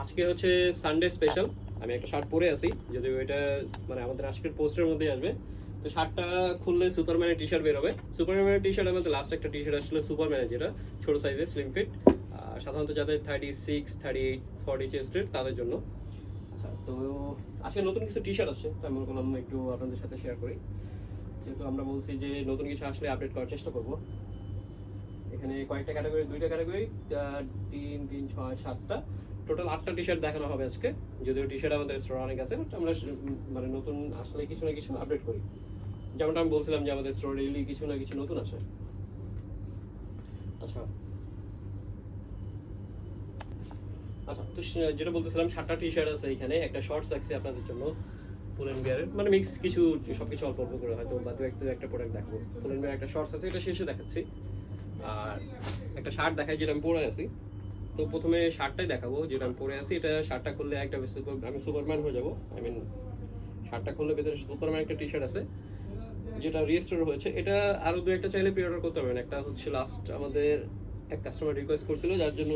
আজকে হচ্ছে Sunday special. আমি একটা শার্ট পরে আছি, যদিও এটা মানে আমাদের আজকের পোস্টের মধ্যেই আসবে। তো শার্টটা খুললে সুপারম্যানের টি শার্ট বেরোবে। সুপারম্যানের টি শার্ট আমাদের লাস্ট একটা টি শার্ট আসলে সুপারম্যানের, যেটা ছোট সাইজের স্লিম ফিট, সাধারণত যাদের 36, 38, 40 চেস্টের তাদের জন্য। আচ্ছা, তো আজকে নতুন কিছু টি শার্ট আসছে, তো আমি মনে করলাম একটু আপনাদের সাথে শেয়ার করি, যেহেতু আমরা বলছি যে নতুন কিছু আসলে আপডেট করার চেষ্টা করবো। এখানে কয়েকটা ক্যাটাগরি, দুইটা ক্যাটাগরি, 3, 3, 6, 7টা, টোটাল 8টা টি শার্ট দেখানো হবে আজকে। যদিও টি শার্ট আমাদের স্টোর অনেক আছে, বাট আমরা মানে নতুন আসলে কিছু না কিছু আপডেট করি। যেমনটা আমি বলছিলাম যে আমাদের স্টোর ডেইলি কিছু না কিছু নতুন আসে। আচ্ছা আচ্ছা, তো যেটা বলতেছিলাম, 7টা টি শার্ট আছে এখানে, একটা শর্টস আছে আপনাদের জন্য ফুল এন্ড বিয়ারের, মানে মিক্স কিছু, সবকিছু অল্প অল্প করে হয়তো বা একটা প্রোডাক্ট দেখবো। ফুল এন্ড বিয়ার একটা শর্টস আছে, এটা শেষে দেখাচ্ছি। আর একটা শার্ট দেখাই যেটা আমি পরে আছি। তো প্রথমে শার্টটাই দেখাবো যেটা আমি পরে আছি। এটা শার্টটা খুললে একটা আমি সুপারম্যান হয়ে যাবো। আই মিন শার্টটা খুললে ভেতরে সুপারম্যান একটা টি শার্ট আছে, যেটা রিস্টোর হয়েছে। এটা আরও দু একটা চাইলে প্রি অর্ডার করতে পারবেন। একটা হচ্ছে লাস্ট আমাদের এক কাস্টমার রিকোয়েস্ট করছিল, যার জন্য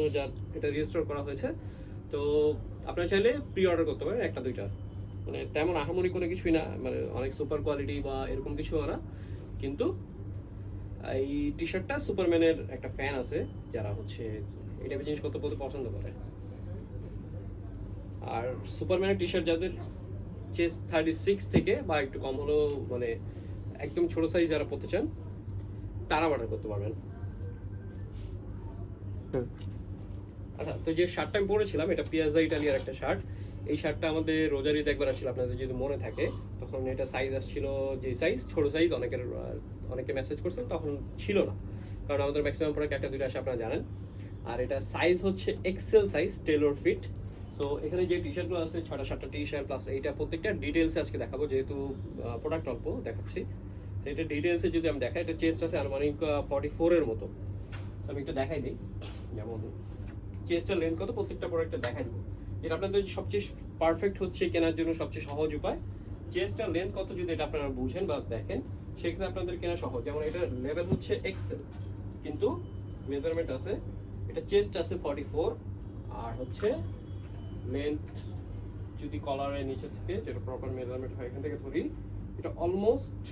এটা রিস্টোর করা হয়েছে। তো আপনারা চাইলে প্রি অর্ডার করতে পারেন একটা দুইটা, মানে তেমন আহামরি কোনো কিছুই না, মানে অনেক সুপার কোয়ালিটি বা এরকম কিছু না। কিন্তু এই টি শার্টটা সুপারম্যানের একটা ফ্যান আছে, যারা হচ্ছে এই টাইপের জিনিসপত্র পছন্দ করে। আর সুপারম্যানের টি শার্ট যাদের চেস্ট 36 থেকে বা একটু কম হলেও, মানে একদম ছোট সাইজ যারা পড়তে চান, তারা অর্ডার করতে পারবেন। আচ্ছা, তো যে শার্টটা আমি পরেছিলাম, এটা পিয়াজা ইটালিয়ার একটা শার্ট। এই শার্টটা আমাদের রোজার ঈদ একবার আসছিল, আপনাদের যদি মনে থাকে। তখন এটা সাইজ আসছিল, যে সাইজ ছোট সাইজ, অনেকে মেসেজ করছেন, তখন ছিল না, কারণ আমাদের ম্যাক্সিমাম প্রোডাক্ট একটা দুইটা আসে, আপনারা জানেন। আর এটা সাইজ হচ্ছে এক্সেল সাইজ, টেলর ফিট। তো এখানে যে টি শার্টগুলো আছে, 6টা টি শার্ট প্লাস এইটা, প্রত্যেকটা ডিটেলসে আজকে দেখাবো, যেহেতু প্রোডাক্ট অল্প দেখাচ্ছি। এটা ডিটেলসে যদি আমি দেখাই, এটা চেস্ট আছে আনুমানিক 44 এর মতো। আমি একটু দেখাই দিই, যেমন চেস্টের লেন্থ কত, প্রত্যেকটা প্রোডাক্টে দেখাই দেবো। যেটা আপনাদের সবচেয়ে পারফেক্ট হচ্ছে কেনার জন্য সবচেয়ে সহজ উপায়, চেস্টের লেন্থ কত যদি এটা আপনারা বুঝেন বা দেখেন, সেক্ষেত্রে আপনাদের কেনা সহজ। যেমন এটা লেভেল হচ্ছে এক্সেল, কিন্তু মেজারমেন্ট আছে, এটা চেস্ট আছে 44, আর হচ্ছে লেন্থ যদি কলারের নিচে থেকে, যেটা প্রপার মেজারমেন্ট হয় এখান থেকে ধরি, এটা অলমোস্ট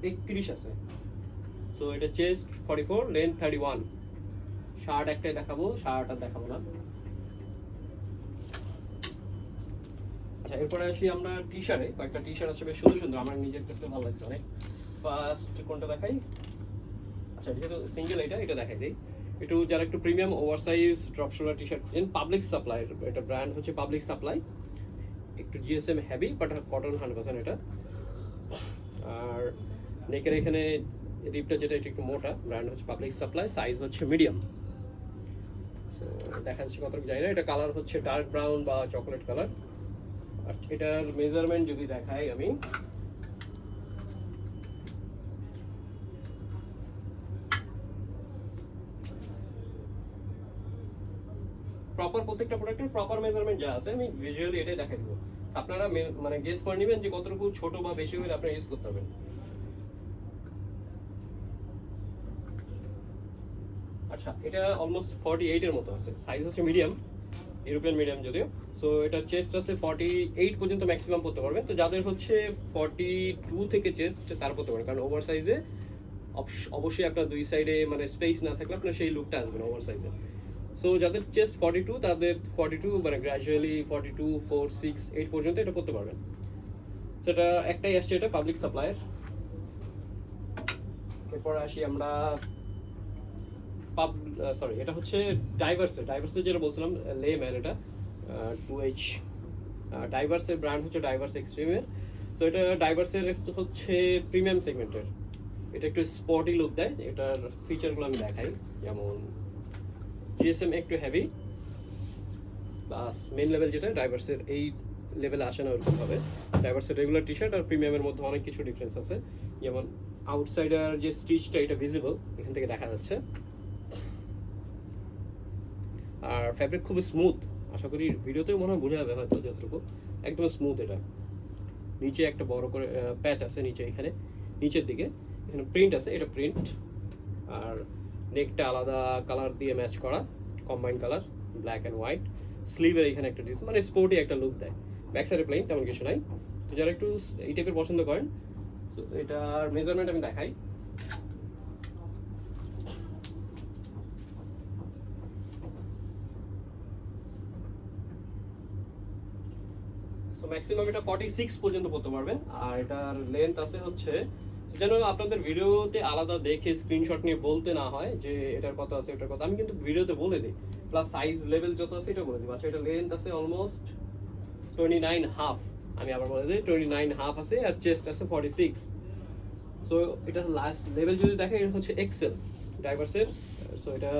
31 আছে। সো এটা চেস্ট 44, লেন্থ 31। শার্ট একটাই দেখাবো, শার্ট আর দেখাবো না। আচ্ছা, এরপরে আসি আমরা টি শার্টে। কয়েকটা টি শার্ট আছে বেশ সুন্দর সুন্দর, আমার নিজের কাছে ভালো লাগছে অনেক। ফার্স্ট কোনটা দেখাই? আচ্ছা, যেহেতু সিঙ্গেল এটা দেখাই দিই। একটু যারা একটু premium over size drop shoulder T shirt খুঁজছেন, পাবলিক সাপ্লাই, এটা ব্র্যান্ড হচ্ছে পাবলিক সাপ্লাই। একটু জিএসএম হেভি, বাট কটন 100% এটা। আর নেকের এখানে রিপটা যেটা, এটা একটু মোটা, ব্র্যান্ড হচ্ছে পাবলিক সাপ্লাই, সাইজ হচ্ছে মিডিয়াম। সো দেখা যাচ্ছে কতটুকু যায় না। এটা কালার হচ্ছে ডার্ক ব্রাউন বা চকলেট কালার। আর এটার মেজারমেন্ট যদি দেখাই আমি, প্রপার প্রত্যেকটা প্রোডাক্টের প্রপার মেজারমেন্ট যা আছে, আমি ভিজুয়ালি এটাই দেখাই দেবো। আপনারা মানে গেস করে নেবেন যে কতটুকু ছোট বা বেশি হলে আপনারা ইউজ করতে পারবেন। আচ্ছা, এটা অলমোস্ট 48 এর মতো আছে, সাইজ হচ্ছে মিডিয়াম, ইউরোপিয়ান মিডিয়াম যদিও। সো এটা চেস্ট আছে 48 পর্যন্ত ম্যাক্সিমাম পড়তে পারবেন। তো যাদের হচ্ছে 42 থেকে চেস্ট, তারা পড়তে পারেন, কারণ ওভার সাইজে অবশ্যই আপনার দুই সাইডে মানে স্পেস না থাকলে আপনার সেই লুকটা আসবে না ওভার সাইজে। সো যাদের চেস্ট 42, তাদের 42 মানে গ্র্যাজুয়ালি 42, 4, 6, 8 পর্যন্ত এটা পড়তে পারবেন। সেটা একটাই আসছে, এটা পাবলিক সাপ্লাইয়ের। এরপর আসি আমরা সরি, এটা হচ্ছে ডাইভার্সের যেটা বলছিলাম, লেম্যান, এটা 2H। ডাইভার্সের ব্র্যান্ড হচ্ছে ডাইভার্স এক্সট্রিমের। সো এটা ডাইভার্সের হচ্ছে প্রিমিয়াম সেগমেন্টের। এটা একটু স্পটি লুক দেয়। এটার ফিচারগুলো আমি দেখাই, যেমন জিএসএম একটু হেভি, প্লাস মেন লেভেল যেটা ডাইভার্সের এই লেভেলে আসে না ওরকমভাবে। ডাইভার্সের রেগুলার টি শার্ট আর প্রিমিয়ামের মধ্যে অনেক কিছু ডিফারেন্স আছে। যেমন আউটসাইডার যে স্টিচটা, এটা ভিজিবল, এখান থেকে দেখা যাচ্ছে। আর ফ্যাব্রিক খুব স্মুথ, আশা করি ভিডিওতেও মনে হয় বোঝা যাবে হয়তো যতটুকু, একদম স্মুথ। এটা নিচে একটা বড় করে প্যাচ আছে নিচে, এখানে নিচের দিকে এখানে প্রিন্ট আছে, এটা প্রিন্ট। আর নেকটা আলাদা কালার দিয়ে ম্যাচ করা, combined colour, black and white. স্লিভের এখানে একটা ডিজাইন, মানে স্পোর্টি একটা লুক দেয়। ব্যাক সাইডে প্লেন, তেমন কিছু নাই। তো যারা একটু এই টাইপের পছন্দ করেন, সো এটার মেজারমেন্ট আমি দেখাই। সো ম্যাক্সিমাম এটা 46 পর্যন্ত পড়তে পারবেন। আর এটার লেন্থ আছে হচ্ছে, যেন আপনাদের ভিডিওতে আলাদা দেখে স্ক্রিনশট নিয়ে বলতে না হয় যে এটার কত আছে এটার কত, আমি কিন্তু ভিডিওতে বলে দিই, প্লাস সাইজ লেভেল যত আছে এটা বলে দিই। আচ্ছা, এটা লেন্থ আছে অলমোস্ট 29.5, আমি আবার বলে দিই 29.5 আছে, আর চেস্ট আছে 46। সো এটা লাস্ট লেভেল যদি দেখেন, এটা হচ্ছে এক্সেল ডাইভার্সের। সো এটা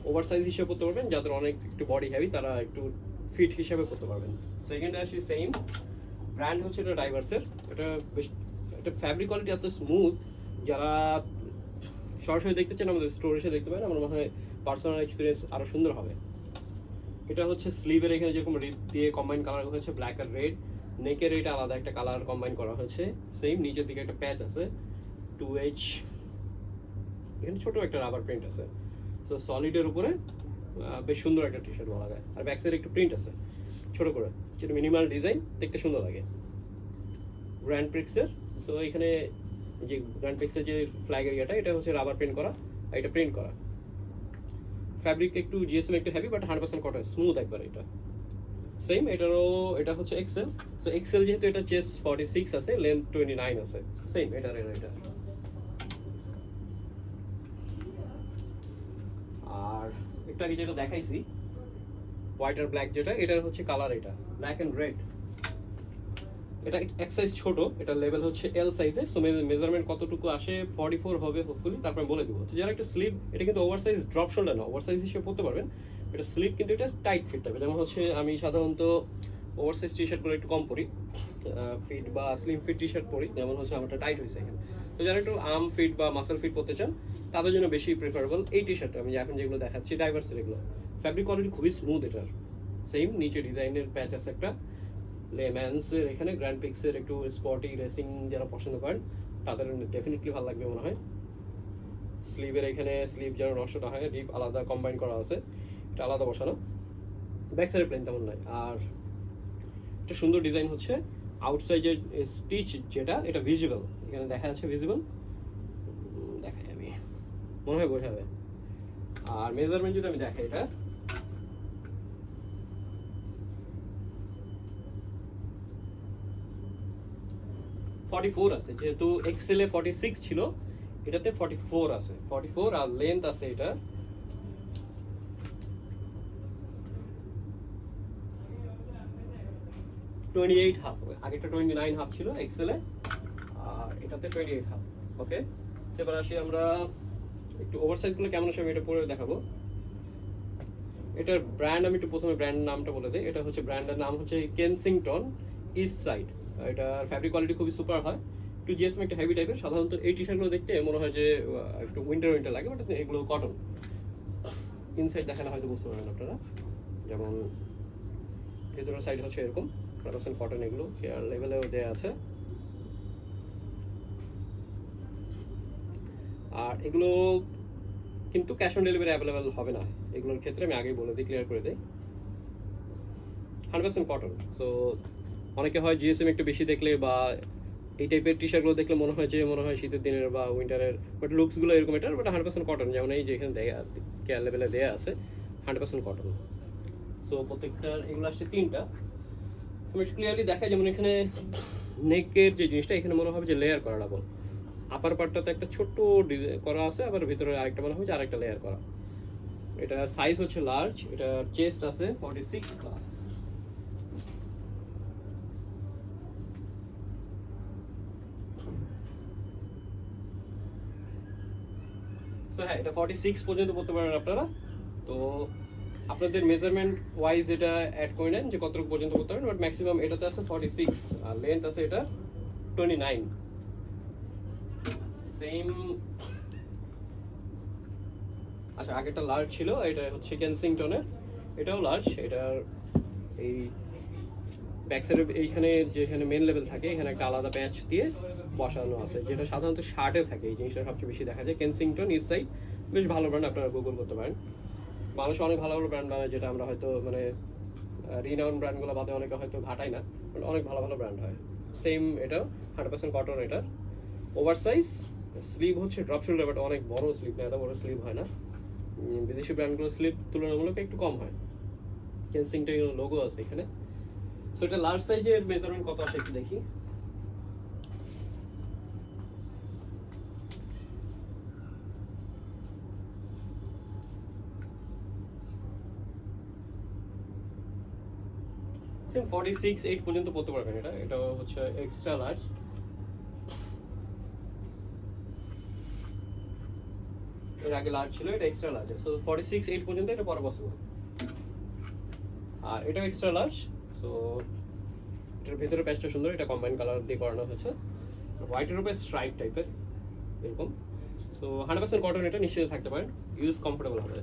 ওভার সাইজ হিসেবে করতে পারবেন, যাদের অনেক একটু বডি হেভি তারা একটু ফিট হিসেবে করতে পারবেন। সেকেন্ড আসি সেম ব্র্যান্ড হচ্ছে এটা ডাইভার্সের। এটা বেশ, এটা ফ্যাব্রিক কোয়ালিটি এত স্মুথ, যারা সরাসরি দেখতে চান আমাদের স্টোর এসে দেখতে পারেন, আমার মনে হয় পার্সোনাল এক্সপিরিয়েন্স আরও সুন্দর হবে। এটা হচ্ছে স্লিভের এখানে যেরকম রিপ দিয়ে কম্বাইন কালার হয়েছে ব্ল্যাক আর রেড, নেকের এটা আলাদা একটা কালার কম্বাইন করা হয়েছে। সেম নিচের দিকে একটা প্যাচ আছে 2H, এখানে ছোট একটা রাবার প্রিন্ট আছে। সো সলিডের উপরে বেশ সুন্দর একটা টি শার্ট বলা যায়। আর ব্যাক সাইডে একটু প্রিন্ট আছে ছোট করে, যেটা মিনিমাল ডিজাইন, দেখতে সুন্দর লাগে। গ্র্যান্ড প্রিক্সের, সো এখানে যে গ্র্যান্ড প্রিক্সের যে ফ্ল্যাগ এরিয়াটা, এটা হচ্ছে রাবার প্রিন্ট করা, আর এটা প্রিন্ট করা। ফ্যাব্রিক একটু জিএসএম একটু হেভি, বাট 100% কটন, স্মুথ একবার। এটা সেম, এটারও এটা হচ্ছে এক্সেল। সো এক্সেল যেহেতু এটা চেস্ট 46 আছে, লেন্থ 29 আছে, সেম এটার এটা। আর একটু আগে যেটা দেখাইছি হোয়াইট আর ব্ল্যাক, যেটা এটার হচ্ছে কালার, এটা ব্ল্যাক এন্ড রেড। এটা এক সাইজ ছোট, এটা লেভেল হচ্ছে এল সাইজে। সো মেজারমেন্ট কতটুকু আসে 44 হবে হোপফুলি, তারপরে বলে দেবো। তো যারা একটা স্লিভ, এটা কিন্তু ওভার সাইজ ড্রপ শোল্ডার না, ওভার সাইজ হিসেবে পড়তে পারবেন। এটা স্লিভ কিন্তু এটা টাইট ফিট থাকবে, যেমন হচ্ছে আমি সাধারণত ওভার সাইজ টি শার্টগুলো একটু কম পরি, ফিট বা স্লিম ফিট টি শার্ট পরি, যেমন হচ্ছে আমারটা টাইট হয়েছে এখানে। তো যারা একটু আর্ম ফিট বা মাসেল ফিট করতে চান, তাদের জন্য বেশি প্রিফারেবল এই টি শার্টটা আমি এখন যেগুলো দেখাচ্ছি ডাইভার্সের। এগুলো ফ্যাব্রিক কোয়ালিটি খুবই স্মুথ এটার। সেম নিচে ডিজাইনের প্যাচ আছে একটা, লেম্যান্সের এখানে গ্র্যান্ড পিক্সের একটু স্পটি রেসিং যারা পছন্দ করেন তাদের ডেফিনেটলি ভালো লাগবে মনে হয়। স্লিভের এখানে স্লিভ যেন নষ্ট না হয়, রিপ আলাদা কম্বাইন করা আছে, এটা আলাদা বসানো। ব্যাক সাইডের প্লেন তেমন নয়। আর একটা সুন্দর ডিজাইন হচ্ছে আউটসাইডের স্টিচ, যেটা এটা ভিজিবল, এখানে দেখা যাচ্ছে ভিজিবল, দেখাই আমি, মনে হয় বোঝা যাবে। আর মেজারমেন্ট যদি আমি দেখাই, এটা 44 আছে, যেহেতু এক্সেলে 46 ছিল, এটাতে 44 আছে, 44। আর লেন্থ আছে এটা 28.5, আগেটা 29.5 ছিল এক্সেলে, আর এটাতে 28.5। ওকে, এবার আসি আমরা একটু ওভারসাইজগুলো কেমন আছে আমি এটা পরে দেখাবো। এটার ব্র্যান্ড আমি একটু প্রথমে ব্র্যান্ড নামটা বলে দিই। এটা হচ্ছে ব্র্যান্ডের নাম হচ্ছে কেনসিংটন ইস্ট সাইড। এটার ফ্যাব্রিক কোয়ালিটি খুবই সুপার হয়, একটু জিএসএম একটা হেভি টাইপের। সাধারণত এই টি শার্টগুলো দেখতে মনে হয় যে একটু উইন্টার লাগে, বাট এগুলো কটন। ইনসাইড দেখালে হয়তো বুঝতে পারবেন আপনারা, যেমন ভেতরের সাইড হচ্ছে এরকম 100% কটন, এগুলো কেয়ার লেভেলেও দেওয়া আছে। আর এগুলো কিন্তু ক্যাশ অন ডেলিভারি অ্যাভেলেবেল হবে না এগুলোর ক্ষেত্রে, আমি আগেই বলে দিই, ক্লিয়ার করে দিই। 100% কটন। সো অনেকে হয় জিএসএম একটু বেশি দেখলে বা এই টাইপের টি শার্টগুলো দেখলে মনে হয় শীতের দিনের বা উইন্টারের, বাট লুকসগুলো এরকম এটার, বাট 100% কটন। যেমন এই যে এখানে দেয়া কেয়ার লেভেলে দেওয়া আছে 100% কটন। সো প্রত্যেকটার এগুলো আসছে 3টা। আমি ক্লিয়ারলি দেখাই, যেমন এখানে নেকের যে জিনিসটা, এখানে মনে হবে যে লেয়ার করা ডাবল। আপার পার্টটাতে একটা ছোট্ট ডিজাইন করা আছে, আবার ভিতরে আরেকটা মনে হয় যে আরেকটা লেয়ার করা। এটা সাইজ হচ্ছে লার্জ, এটা চেস্ট আছে 46 প্লাস। তো হ্যাঁ, এটা 46 পর্যন্ত পড়তে পারেন আপনারা। তো আপনাদের মেজারমেন্ট ওয়াইজ এটা অ্যাড করে নেন যে কতটুকু পর্যন্ত করতে পারেন, বাট ম্যাক্সিমাম এটাতে আছে 46, আর লেন্থ আছে এটা 29। সেম। আচ্ছা, আগেটা লার্জ ছিল, এটা হচ্ছে কেনসিংটনের, এটাও লার্জ। এটার এই ব্যাক সাইডে এইখানে যেখানে মেন লেভেল থাকে, এখানে একটা আলাদা প্যাচ দিয়ে বসানো আছে, যেটা সাধারণত শার্টে থাকে। এই জিনিসটা সবচেয়ে বেশি দেখা যায়। কেনসিংটন ইস্ট সাইড বেশ ভালো ব্র্যান্ড, আপনারা গুগল করতে পারেন। মানুষ অনেক ভালো ভালো ব্র্যান্ড বানায়, যেটা আমরা হয়তো মানে রিনাউন ব্র্যান্ডগুলো বাদে অনেকে হয়তো ঘাটায় না, অনেক ভালো ভালো ব্র্যান্ড হয়। সেম এটাও 100% কটন। এটার ওভার সাইজ স্লিভ হচ্ছে ড্রপ শোল্ডার, বাট অনেক বড় স্লিভ না, এত বড় স্লিভ হয় না। বিদেশি ব্র্যান্ডগুলোর স্লিভ তুলনামূলক একটু কম হয়। কেনসিংটন লোগো আছে এখানে। সো এটা লার্জ সাইজের মেজারমেন্ট কত আসে একটু দেখি। সেম 46-8 পর্যন্ত পড়তে পারবেন। এটা হচ্ছে এক্সট্রা লার্জ। এর আগে লার্জ ছিল, এটা এক্সট্রা লার্জ। সো 46-8 পর্যন্ত এটা পরে পসিবল। আর এটাও এক্সট্রা লার্জ। সো এটার ভেতরে প্যাচটা সুন্দর, এটা কম্বাইন কালার দিয়ে করানো হয়েছে, হোয়াইটের উপরে স্ট্রাইপ টাইপের এরকম। সো 100% কটন, এটা নিশ্চিত থাকতে পারেন, ইউজ কমফোর্টেবল হবে।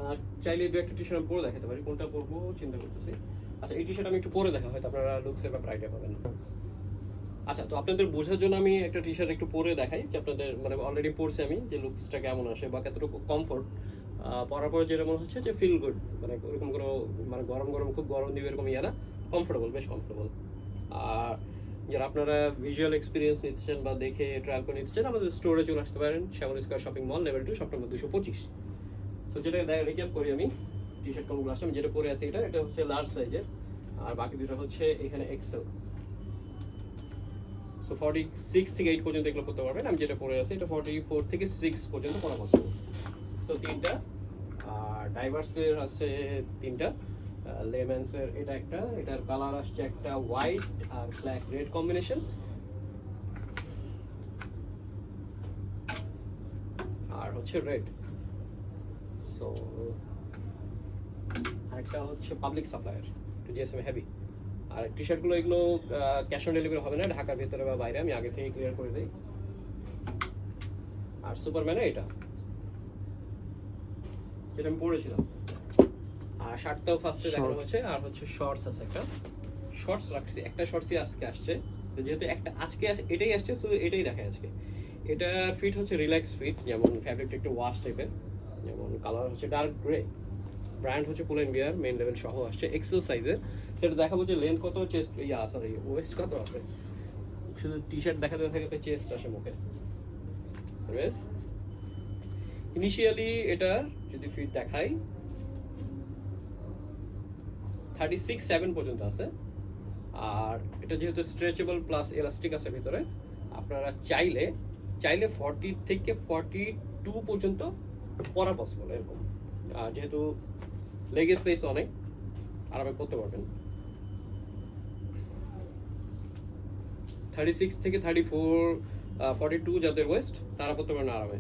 আর চাইলে দু একটা টি শার্ট আমি পরে দেখাতে পারি, কোনটা পরবো চিন্তা করতেছি। আচ্ছা, এই টি শার্ট আমি একটু পরে দেখা, হয়তো আপনারা লুকসের ব্যাপারে আইডিয়া পাবেন। আচ্ছা, তো আপনাদের বোঝার জন্য আমি একটা টি শার্ট একটু পরে দেখাই, যে আপনাদের মানে অলরেডি পরছি আমি, যে লুকসটা কেমন আসে বা কতটুকু কমফোর্ট। পরার পরে যেটা মনে হচ্ছে যে ফিল গুড, মানে ওরকম কোনো মানে গরম গরম খুব গরম দিবে এরকম ইয়ে না, কমফোর্টেবল, বেশ কমফোর্টেবল। আর যারা আপনারা ভিজুয়াল এক্সপিরিয়েন্স নিতে চান বা দেখে ট্রায়াল করে নিতে চান, আমাদের স্টোরে চলে আসতে পারেন, Shyamal square shopping mall, level 2, shop number 225। So যেটা রিক্যাপ করি আমি, টি শার্ট কোনগুলো আসছে, আমি যেটা পরে আছি এটা হচ্ছে লার্জ সাইজের, আর বাকি দুটো হচ্ছে এখানে এক্সেল। সো 46 থেকে 8 পর্যন্ত এগুলো করতে পারবেন। আমি যেটা পরে আছি এটা 44 থেকে 6 পর্যন্ত পরা পসিবল। সো তিনটা। আর ডাইভার্সের আছে তিনটা, লেমেন্সের এটা একটা, এটার কালার আসছে একটা হোয়াইট আর ব্ল্যাক রেড কম্বিনেশন, আর হচ্ছে রেড। সো আরেকটা হচ্ছে পাবলিক সাপ্লায়ার, একটু জিএসএম হেভি। আর টি শার্টগুলো এগুলো ক্যাশ অন ডেলিভারি হবে না, ঢাকার ভেতরে বা বাইরে, আমি আগে থেকে ক্লিয়ার করে দিই। আর সুপারম্যানের যেটা আমি পরেছিলাম। আর শার্টটাও ফার্স্টে দেখানো হয়েছে। আর হচ্ছে শর্টস আছে একটা, শর্টস রাখছি, একটা শর্টসই আজকে আসছে। তো যেহেতু একটা আজকে এটাই আসছে, সো এটাই দেখায় আজকে। এটা ফিট হচ্ছে রিল্যাক্স ফিট, যেমন ফ্যাব্রিকটা একটু ওয়াশ টাইপের, যেমন কালার হচ্ছে ডার্ক গ্রে, ব্র্যান্ড হচ্ছে পুল এন্ড বিয়ার, মেইন লেভেল সহ আসছে, এক্সেল সাইজের। সেটা দেখাবো যে লেন্থ কত, চেস্ট সরি ওয়েস্ট কত আছে। শুধু টি শার্ট দেখাতে দেখাতে চেস্ট আসে মুখে। ইনিশিয়ালি এটার যদি ফিট দেখাই 36-7 পর্যন্ত আছে। আর এটা যেহেতু স্ট্রেচেবল প্লাস এলাস্টিক আছে ভিতরে, আপনারা চাইলে 40 থেকে 42 পর্যন্ত পরা পসিবল এরকম। আর যেহেতু লেগ স্পেস অনেক, আরামে পরতে পারবেন। 36 থেকে 42 যাদের ওয়েস্ট, তারা পরতে পারেন আরামে।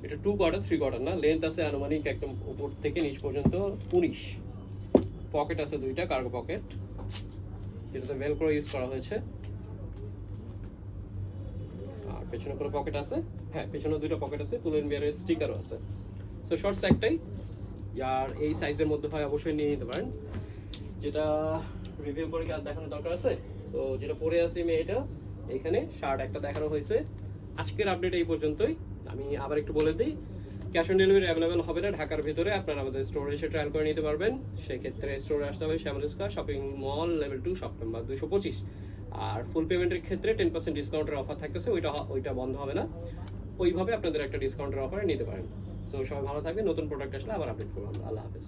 এটা 2 কোয়ার্টার 3 কোয়ার্টার না, লেন্থ আছে আনুমানিক একদম উপর থেকে নিচ পর্যন্ত 19। পকেট আছে দুইটা, কার্গো পকেট, যেটাতে ভেলক্রো ইউজ করা হয়েছে। আর পেছনে কোনো পকেট আছে, হ্যাঁ পেছনে দুটো পকেট আছে, পুল এন্ড বিয়ারের স্টিকারও আছে। সো শর্টস একটাই, যার এই সাইজের মধ্যে হয় অবশ্যই নিয়ে নিতে পারেন। যেটা রিভিউ করে কি আর দেখানোর দরকার আছে? তো যেটা পরে আছি আমি, এটা এইখানে শার্ট একটা দেখানো হয়েছে। আজকের আপডেট এই পর্যন্তই। আমি আবার একটু বলে দিই, ক্যাশ অন ডেলিভারি অ্যাভেলেবেল হবে না ঢাকার ভিতরে, আপনারা আমাদের স্টোরে এসে ট্রায়াল করে নিতে পারবেন। সেক্ষেত্রে স্টোরে আসতে হবে Shyamal square shopping mall, level 2, shop number 225। আর ফুল পেমেন্টের ক্ষেত্রে 10% ডিসকাউন্টের অফার থাকতেছে, ওইটা বন্ধ হবে না, ওইভাবে আপনাদের একটা ডিসকাউন্টের অফার নিতে পারেন। সো সবাই ভালো থাকবেন, নতুন প্রোডাক্ট আসলে আবার আপডেট করবো আমরা। আল্লাহ হাফেজ।